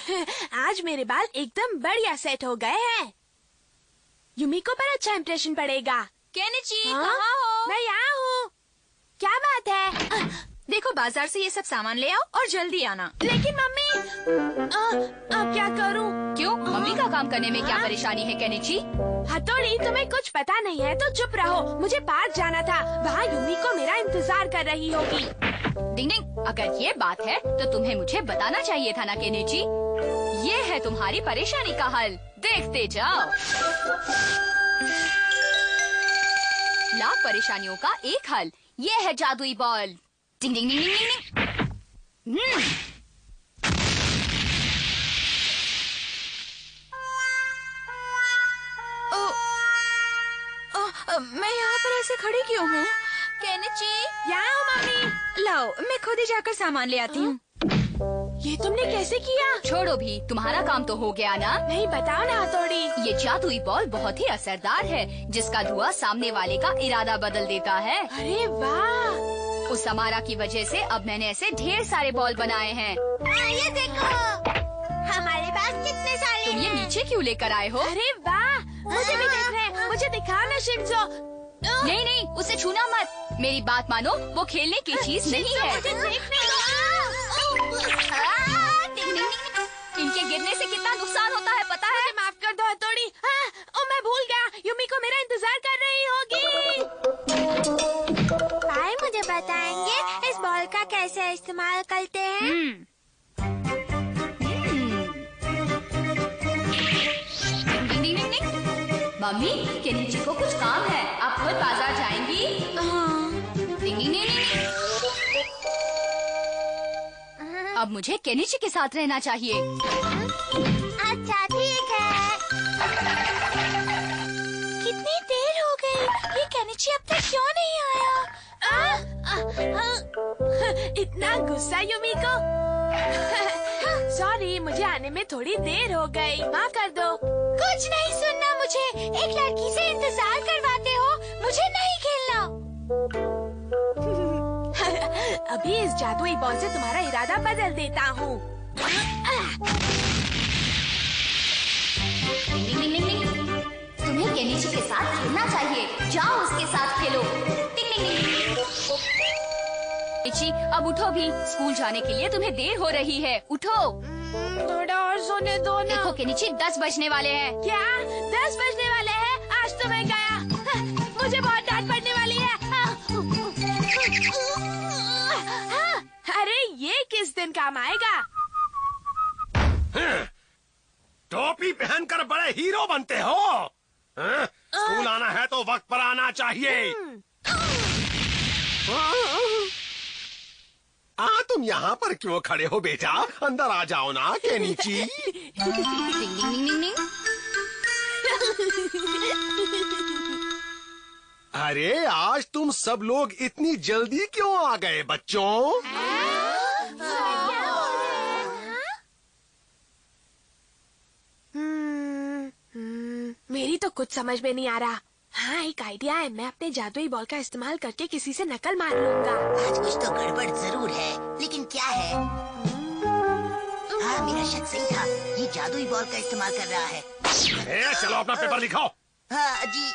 आज मेरे बाल एकदम बढ़िया सेट हो गए हैं। युमिको पर अच्छा इम्प्रेशन पड़ेगा। केनिची, कहाँ हो? मैं यहाँ हूँ। क्या बात है? देखो, बाजार से ये सब सामान ले आओ और जल्दी आना। लेकिन मम्मी, अब क्या करूँ? क्यों? मम्मी का काम करने में क्या परेशानी है केनिची? हथौड़ी, तुम्हें कुछ पता नहीं है तो चुप रहो। मुझे पार्क जाना था, वहाँ युमिको मेरा इंतजार कर रही होगी। डिंग डिंग, अगर ये बात है तो तुम्हें मुझे बताना चाहिए था ना केनिची। ये है तुम्हारी परेशानी का हल, देखते जाओ। लाख परेशानियों का एक हल, ये है जादुई बॉल। डिंग डिंग डिंग डिंग डिंग। मैं यहाँ पर ऐसे खड़ी क्यों हूँ? केनिची, यहाँ हूँ मम्मी। लाओ, मैं खुद ही जाकर सामान ले आती हूँ। ये तुमने कैसे किया? छोड़ो भी, तुम्हारा काम तो हो गया ना। नहीं, बताओ ना हथौड़ी। ये जादुई बॉल बहुत ही असरदार है, जिसका धुआं सामने वाले का इरादा बदल देता है। अरे वाह! उस समारा की वजह से अब मैंने ऐसे ढेर सारे बॉल बनाए हैं। ये देखो, हमारे पास कितने सारे तुम ये नीचे क्यों लेकर आए हो? अरे वाह! मुझे भी देखना है, मुझे दिखाओ ना शिनजो। नहीं नहीं, उसे छूना मत। मेरी बात मानो, वो खेलने की चीज नहीं है। मुझे देखने दो। इनके गिरने से कितना नुकसान होता है पता है? मुझे माफ कर दो हथौड़ी। मैं भूल गया, युमिको मेरा इंतजार कर रही होगी। भाई मुझे बताएंगे इस बॉल का कैसे इस्तेमाल करते हैं? मम्मी, केनिची को कुछ काम है, आप खुद बाजार जाएंगी? अब मुझे केनिची के साथ रहना चाहिए। अच्छा ठीक है। कितनी देर हो गई, ये केनिची अब तक क्यों नहीं आया? इतना गुस्सा युमिको। सॉरी, मुझे आने में थोड़ी देर हो गई, माफ कर दो। कुछ नहीं सुनना मुझे, एक लड़की से इंतजार करवाते हो, मुझे नहीं खेलना। अभी इस जादुई बॉल से तुम्हारा इरादा बदल देता हूँ। तुम्हें केनिची के साथ खेलना चाहिए, जाओ उसके साथ खेलो। केनिची, अब उठो भी, स्कूल जाने के लिए तुम्हें देर हो रही है, उठो। थोड़ा और सोने दो ना। देखो केनिची, 10 बजने वाले हैं। क्या 10 बजने वाले हैं? आज तो मैं गया, मुझे बहुत डांट पड़ने वाली है। अरे ये किस दिन काम आएगा? टोपी पहनकर बड़े हीरो बनते हो। स्कूल आना है तो वक्त पर आना चाहिए। तुम यहाँ पर क्यों खड़े हो बेटा? अंदर आ जाओ ना केनिची। अरे आज तुम सब लोग इतनी जल्दी क्यों आ गए बच्चों? मेरी तो कुछ समझ में नहीं आ रहा। हाँ, एक आइडिया है, मैं अपने जादुई बॉल का इस्तेमाल करके किसी से नकल मार लूंगा। आज कुछ तो गड़बड़ जरूर है, लेकिन क्या है? हाँ, मेरा शक सही था, ये जादुई बॉल का इस्तेमाल कर रहा है। चलो अपना पेपर लिखाओ। हाँ जी।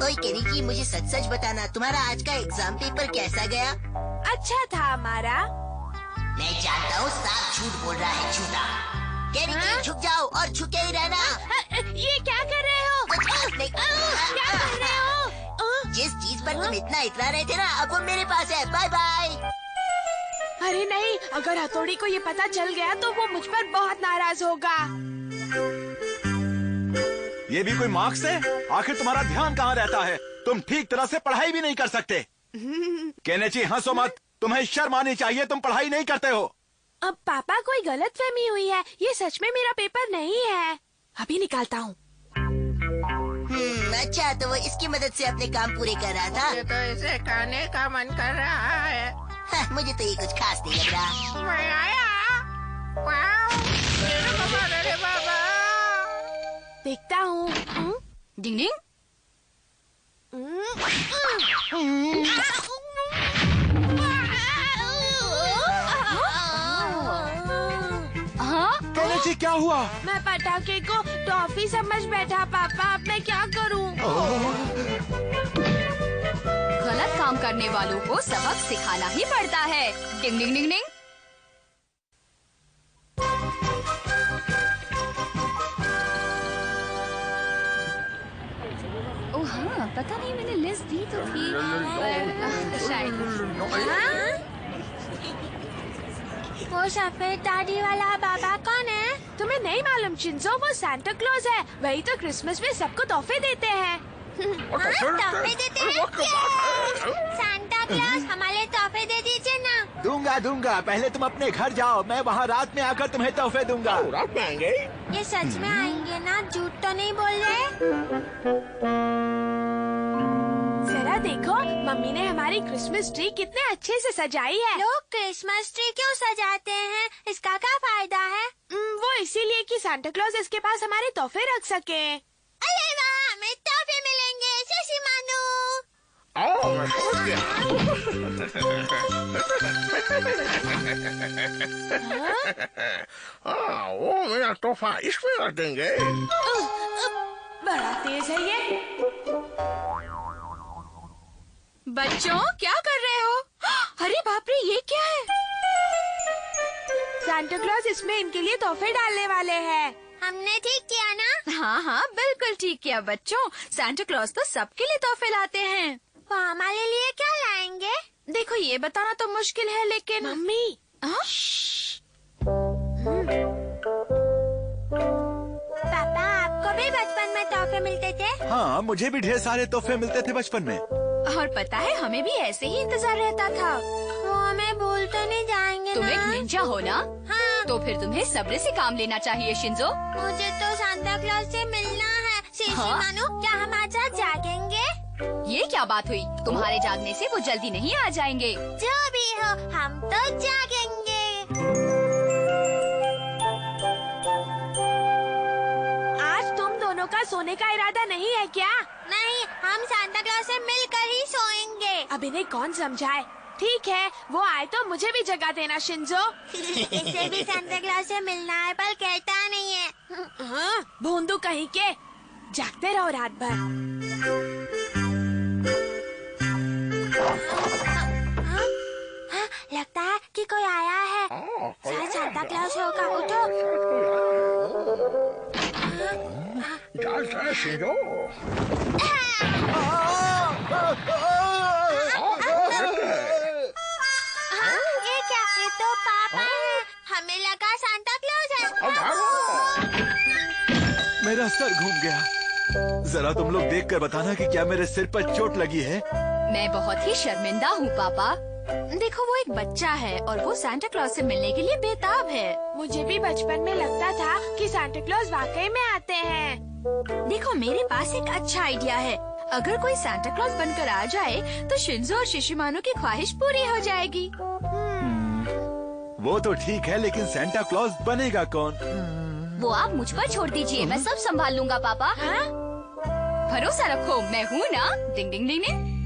ओए केनिची, मुझे सच सच बताना, तुम्हारा आज का एग्जाम पेपर कैसा गया? अच्छा था हमारा। मैं जानता हूँ, साफ झूठ बोल रहा है, झूठा। केनिची, झुक जाओ और झुके ही रहना। ये क्या कर रहे हो? क्या कर रहे हो? जिस चीज पर तुम इतना इतरा रहे थे ना, अब वो मेरे पास है। Bye bye. अरे नहीं, अगर हथौड़ी को ये पता चल गया तो वो मुझ पर बहुत नाराज होगा। ये भी कोई मार्क्स है? आखिर तुम्हारा ध्यान कहाँ रहता है? तुम ठीक तरह से पढ़ाई भी नहीं कर सकते। केनिची, हंसो मत, तुम्हें शर्म आनी चाहिए, तुम पढ़ाई नहीं करते हो। अब पापा, कोई गलतफहमी हुई है, ये सच में मेरा पेपर नहीं है। अभी निकालता हूँ। अच्छा, तो वो इसकी मदद से अपने काम पूरे कर रहा था। मुझे तो इसे खाने का मन कर रहा है। मुझे तो ये कुछ खास नहीं लग रहा। मैं आया। मेरे बाबा। देखता हूँ। डिंग डिंग। केनेची क्या हुआ? मैं पटाखे को टॉफी समझ बैठा पापा, अब मैं क्या करूं? गलत काम करने वालों को सबक सिखाना ही पड़ता है। डिंग डिंग डिंग डिंग। ओह हाँ, पता नहीं मैंने लिस्ट दी तो थी शायद। वो सफेद दाढ़ी वाला बाबा कौन है? तुम्हें नहीं मालूम शिंजो, वो सांता क्लॉज है। वही तो क्रिसमस में सबको तोहफे देते हैं। तोहफे देते हैं? सांता क्लॉज हमारे तोहफे दे दीजिए ना। दूंगा। पहले तुम अपने घर जाओ, मैं वहाँ रात में आकर तुम्हें तोहफे दूंगा। रात में आएंगे? ये सच में आएंगे ना? झूठ तो नहीं बोल रहे? जरा देखो, मम्मी ने हमारी क्रिसमस ट्री कितने अच्छे से सजाई है। लोग क्रिसमस ट्री क्यों सजाते हैं? इसका क्या फायदा है? वो इसीलिए कि सांता क्लॉज इसके पास हमारे तोहफे रख सके। अरे वाह, हमें तोहफे मिलेंगे शशि मानू। मैं समझ गया। वो मेरा तोहफा इसमें रख देंगे। बड़ा तेज है ये। बच्चों क्या कर रहे हो? अरे बाप रे, ये क्या है? सांता क्लॉज इसमें इनके लिए तोहफे डालने वाले हैं। हमने ठीक किया ना? हाँ हाँ, बिल्कुल ठीक किया बच्चों। सांता क्लॉज तो सबके लिए तोहफे लाते हैं। वो हमारे लिए क्या लाएंगे? देखो, ये बताना तो मुश्किल है, लेकिन मम्मी। हाँ? पापा, आपको भी बचपन में तोहफे मिलते थे? हाँ, मुझे भी ढेर सारे तोहफे मिलते थे बचपन में। और पता है, हमें भी ऐसे ही इंतजार रहता था। वो हमें भूल तो नहीं जाएंगे तुम ना? एक निंजा हो ना? हाँ। तो फिर तुम्हें सब्र से काम लेना चाहिए शिंजो। मुझे तो सांता क्लॉज से मिलना है। शिशी हाँ? मानू, क्या हम आज रात जागेंगे? ये क्या बात हुई? तुम्हारे जागने से वो जल्दी नहीं आ जाएंगे। जो भी हो, हम तो जागेंगे। आज तुम दोनों का सोने का इरादा नहीं है क्या? नहीं, हम सांता क्लॉज से मिलकर ही सोएंगे। अब इन्हें कौन समझाए? ठीक है, वो आए तो मुझे भी जगा देना शिंजो। इसे भी सांता क्लॉज से मिलना है, पर कहता नहीं है। हाँ, भोंदू कहीं के। जागते रहो रात भर। लगता है कि कोई आया है। शायद सांता क्लॉज होगा। उठो। शिंजो। ये क्या? ये तो पापा है। हमें लगा सांता क्लॉज है। मेरा सर घूम गया। जरा तुम लोग देखकर बताना कि क्या मेरे सिर पर चोट लगी है। मैं बहुत ही शर्मिंदा हूँ पापा। देखो, वो एक बच्चा है और वो सांता क्लॉज से मिलने के लिए बेताब है। मुझे भी बचपन में लगता था कि सांता क्लॉज वाकई में आते हैं। देखो, मेरे पास एक अच्छा आइडिया है। अगर कोई सांता क्लॉज बनकर आ जाए तो शिंजो और शिशिमानो की ख्वाहिश पूरी हो जाएगी। वो तो ठीक है, लेकिन सांता क्लॉज बनेगा कौन? वो आप मुझ पर छोड़ दीजिए, मैं सब संभाल लूंगा पापा। हाँ? भरोसा रखो, मैं हूँ ना। डिंग डिंग डिंग डिंग।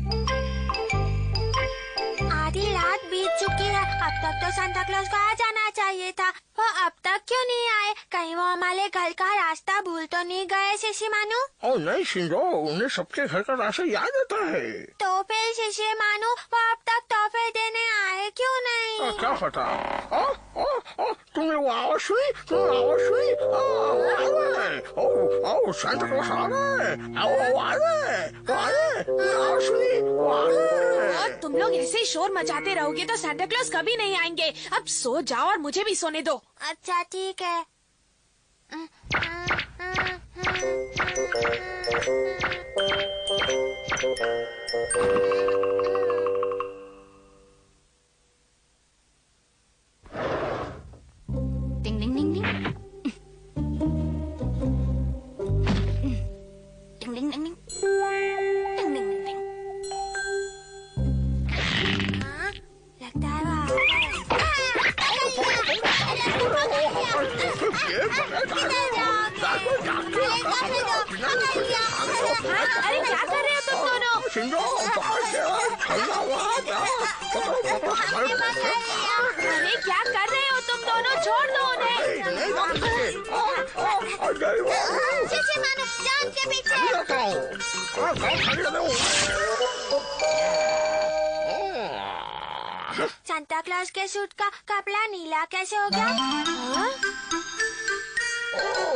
आधी रात बीत चुकी है। अब तक तो सांता क्लॉज को आ जाना चाहिए था। वो अब तक क्यों नहीं आए? कहीं वो हमारे घर का रास्ता भूल तो नहीं गए शिशी मानू? ओ नहीं शिंजो, उन्हें सबके घर का रास्ता याद रहता है। तो फिर शिशी मानू, वो अब तक तोहफे देने आए क्यों नहीं? क्या पता? तुमने वो आवाज सुनी? सांता क्लॉज आ रहा है। आवाज सुनी? और तुम लोग ऐसे ही शोर मचाते रहोगे तो सांता क्लॉज कभी नहीं आएंगे। अब सो जाओ और मुझे भी सोने दो। अच्छा ठीक है। डिंग डिंग डिंग डिंग। डिंग डिंग डिंग डिंग। डिंग डिंग डिंग डिंग। लगता है वो अरे क्या कर रहे हो तुम दोनों? अरे क्या कर रहे हो तुम? तुम दोनों छोड़ दो उन्हें। शिशी मानो जान के पीछे। सांता क्लॉज के सूट का कपड़ा नीला कैसे हो गया?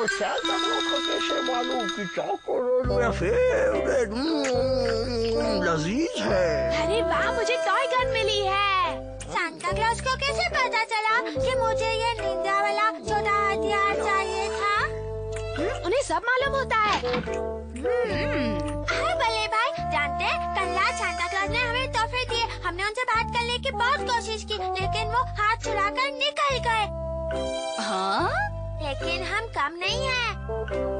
सांता क्लॉज को कैसे मालूम कि चॉकलेट मेरा फेवरेट लजीज है। अरे वाह, मुझे टॉय गन मिली है। सांता क्लॉज को कैसे पता चला कि मुझे ये निंजा वाला छोटा हथियार चाहिए था? उन्हें सब मालूम होता है। हाँ बल्ले भाई, जानते हैं कल रात सांता क्लॉज ने हमें तोहफे दिए। हमने उनसे बात करने की बहुत कोशिश की, लेकिन वो हाथ छुड़ाकर निकल गए। हाँ? लेकिन हम कम नहीं हैं।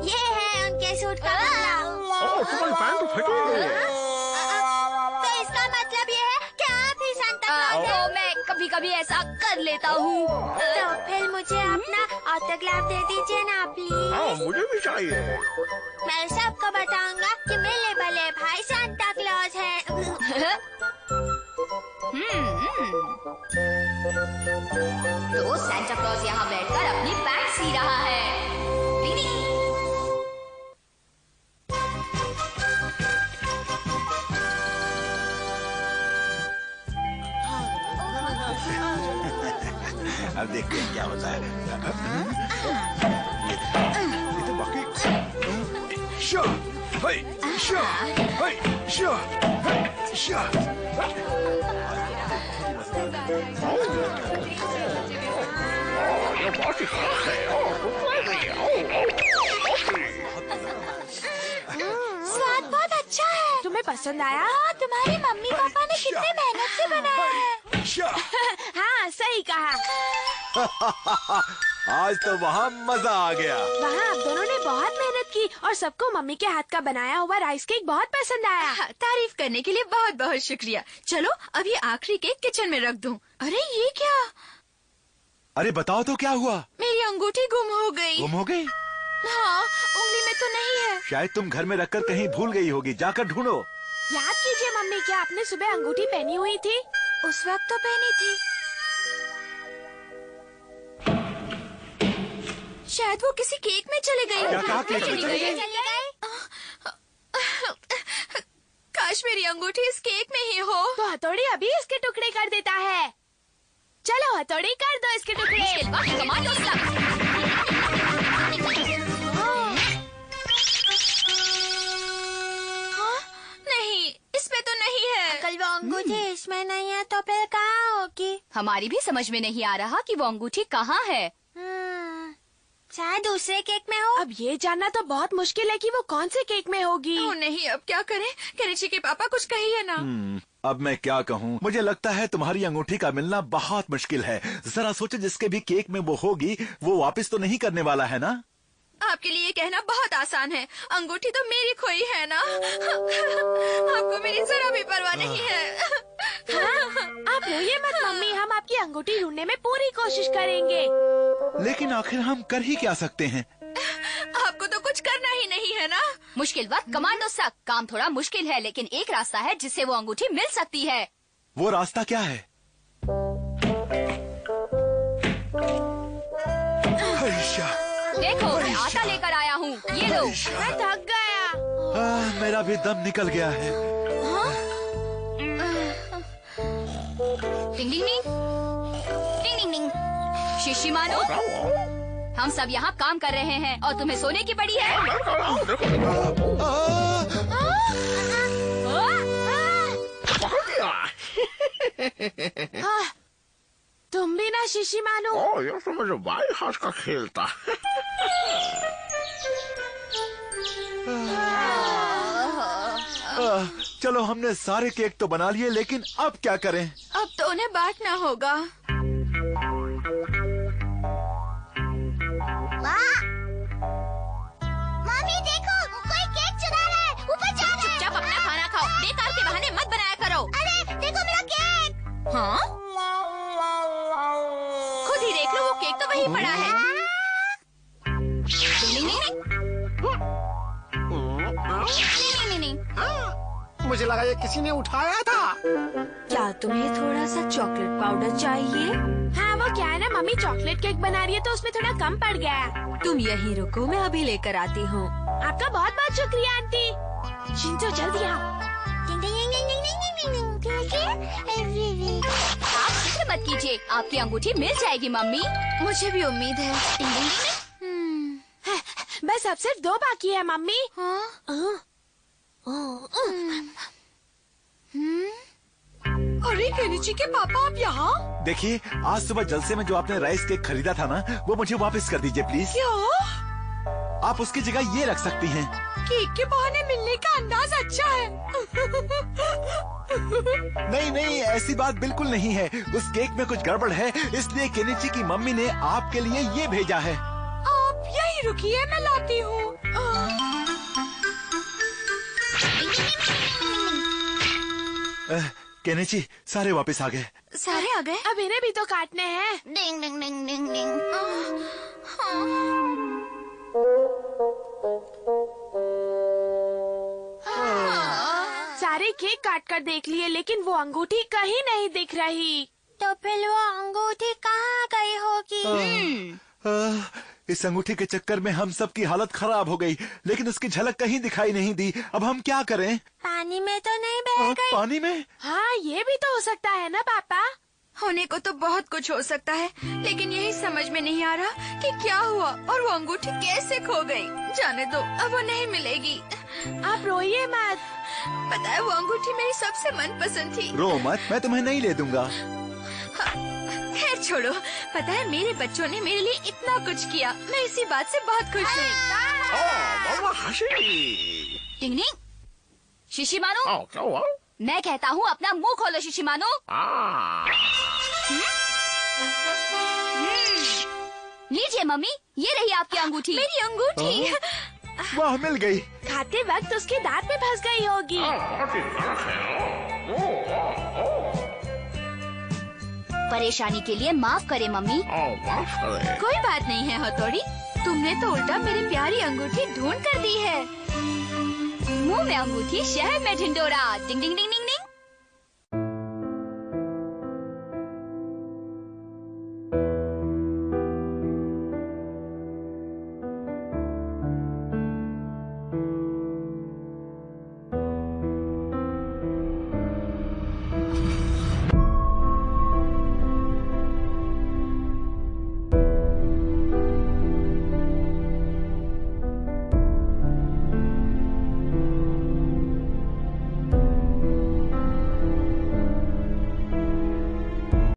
ये है उनके सूट का कपड़ा। तुम्हारी पैंट तो फटी है। तो इसका मतलब ये है कि आप ही सांता क्लॉज हैं। तो मैं कभी कभी ऐसा कर लेता हूँ। तो फिर मुझे अपना ऑटोग्राफ दे दीजिए ना प्लीज। हाँ मुझे भी चाहिए। मैं सबको बताऊंगा कि मेरे बड़े भाई सांता क्लॉज हैं। तो सांता क्लॉज यहाँ बैठकर अपनी पैंट सी रहा है। अब देखते हैं क्या होता है। ये तो बाकी show hi show hi show hi show. ये बहुत ही खास है। स्वाद बहुत अच्छा है। तुम्हें पसंद आया? हाँ, तुम्हारी मम्मी पापा ने कितने मेहनत से बनाया है। हाँ, सही कहा। आज तो वहाँ मजा आ गया। वहाँ आप दोनों ने बहुत मेहनत की और सबको मम्मी के हाथ का बनाया हुआ राइस केक बहुत पसंद आया। हाँ, तारीफ करने के लिए बहुत बहुत शुक्रिया। चलो अभी आखिरी केक किचन में रख दूं। अरे ये क्या? अरे बताओ तो क्या हुआ? मेरी अंगूठी गुम हो गई। गुम हो गई? हाँ, उंगली में तो नहीं है। शायद तुम घर में रखकर कहीं भूल गई होगी, जाकर ढूंढो। याद कीजिए मम्मी, क्या आपने सुबह अंगूठी पहनी हुई थी? उस वक्त तो पहनी थी। शायद वो किसी केक में चले गई। क्या कहा? केक में चली गई? काश मेरी अंगूठी इस केक में ही हो। तो हथौड़ी अभी इसके टुकड़े कर देता है। चलो हथौड़ी कर दो इसके टुकड़े। कमाल नहीं, इसमें तो नहीं है। कल वो अंगूठी इसमें नहीं है तो फिर कहाँ होगी? हमारी भी समझ में नहीं आ रहा कि वो अंगूठी कहाँ है। शायद दूसरे केक में हो। अब ये जानना तो बहुत मुश्किल है कि वो कौन से केक में होगी। ओ नहीं, अब क्या करें? केनिची के पापा कुछ कहिए ना। अब मैं क्या कहूँ? मुझे लगता है तुम्हारी अंगूठी का मिलना बहुत मुश्किल है। जरा सोचो, जिसके भी केक में वो होगी वो वापस तो नहीं करने वाला है ना? आपके लिए कहना बहुत आसान है। अंगूठी तो मेरी खोई है ना। आपको मेरी जरा भी परवाह नहीं है। आप रोइए मत मम्मी, हम आपकी अंगूठी ढूंढने में पूरी कोशिश करेंगे। लेकिन आखिर हम कर ही क्या सकते हैं? आपको तो कुछ करना ही नहीं है ना। मुश्किल वक्त कमांडो सक। काम थोड़ा मुश्किल है, लेकिन एक रास्ता है जिससे वो अंगूठी मिल सकती है। वो रास्ता क्या है? देखो, मैं आटा लेकर आया हूँ। ये लो। मैं थक गया। मेरा भी दम निकल गया है। टिंग टिंग टिंग टिंग टिंग टिंग। शिशी मानो, हम सब यहाँ काम कर रहे हैं और तुम्हें सोने की पड़ी है। तुम भी ना शिशी मानो। ये तो मुझे बाई हाथ का खेल था। चलो, हमने सारे केक तो बना लिए, लेकिन अब क्या करें? अब तो उन्हें बांटना होगा। मम्मी देखो, कोई केक चुरा रहा है। ऊपर जा रहा है। चुपचाप अपना खाना खाओ। बेकार के बहाने मत बनाया करो। अरे देखो मेरा केक। हाँ? खुद ही देख लो, वो केक तो वहीं पड़ा है। टिंग टिंग टिंग टिंग। टिंग टिंग टिंग टिंग। मुझे लगा ये किसी ने उठाया था। क्या तुम्हें थोड़ा सा चॉकलेट पाउडर चाहिए? हाँ, वो क्या है ना, मम्मी चॉकलेट केक बना रही है तो उसमें थोड़ा कम पड़ गया। तुम यहीं रुको, मैं अभी लेकर आती हूँ। आपका बहुत बहुत शुक्रिया आंटी। शिंजो जल्दी आओ। आप फिक्र मत कीजिए, आपकी अंगूठी मिल जाएगी मम्मी। मुझे भी उम्मीद है। बस अब सिर्फ 2 बाकी है मम्मी। अरे केनिची के पापा, आप यहाँ? देखिए, आज सुबह जलसे में जो आपने राइस केक खरीदा था ना, वो मुझे वापस कर दीजिए प्लीज। क्या? आप उसकी जगह ये रख सकती हैं। केक के बहाने मिलने का अंदाज अच्छा है। नहीं नहीं, ऐसी बात बिल्कुल नहीं है। उस केक में कुछ गड़बड़ है, इसलिए केनिची की मम्मी ने आपके लिए ये भेजा है। आप यहीं रुकिए, मैं लाती हूँ। केनिची, सारे वापस आ गए। सारे आ गए? अब इन्हें भी तो काटने हैं। डिंग डिंग डिंग डिंग डिंग। सारे केक काट कर देख लिए, लेकिन वो अंगूठी कहीं नहीं दिख रही। तो फिर वो अंगूठी कहाँ गई होगी? इस अंगूठी के चक्कर में हम सब की हालत खराब हो गई, लेकिन उसकी झलक कहीं दिखाई नहीं दी। अब हम क्या करें? पानी में तो नहीं बह गई? पानी में? हाँ, ये भी तो हो सकता है ना पापा। होने को तो बहुत कुछ हो सकता है, लेकिन यही समझ में नहीं आ रहा कि क्या हुआ और वो अंगूठी कैसे खो गई। जाने दो, अब वो नहीं मिलेगी। आप रोइए मत। पता है, वो अंगूठी मेरी सबसे मनपसंद थी। रो मत, मैं तुम्हें नहीं ले दूंगा। खैर छोड़ो, पता है मेरे बच्चों ने मेरे लिए इतना कुछ किया, मैं इसी बात से बहुत खुश हूँ। टिंग टिंग। शिशिमानो, क्या हुआ? मैं कहता हूँ अपना मुंह खोलो शिशिमानो। लीजिए मम्मी, ये रही आपकी अंगूठी। मेरी अंगूठी। वाह, मिल गई। खाते वक्त उसके दांत में फंस गई होगी। परेशानी के लिए माफ करे मम्मी। कोई बात नहीं है हथौड़ी, तुमने तो उल्टा मेरी प्यारी अंगूठी ढूंढ कर दी है। मुंह में अंगूठी, शहर में ढिंडोरा। डिंग डिंग डिंग डिंग।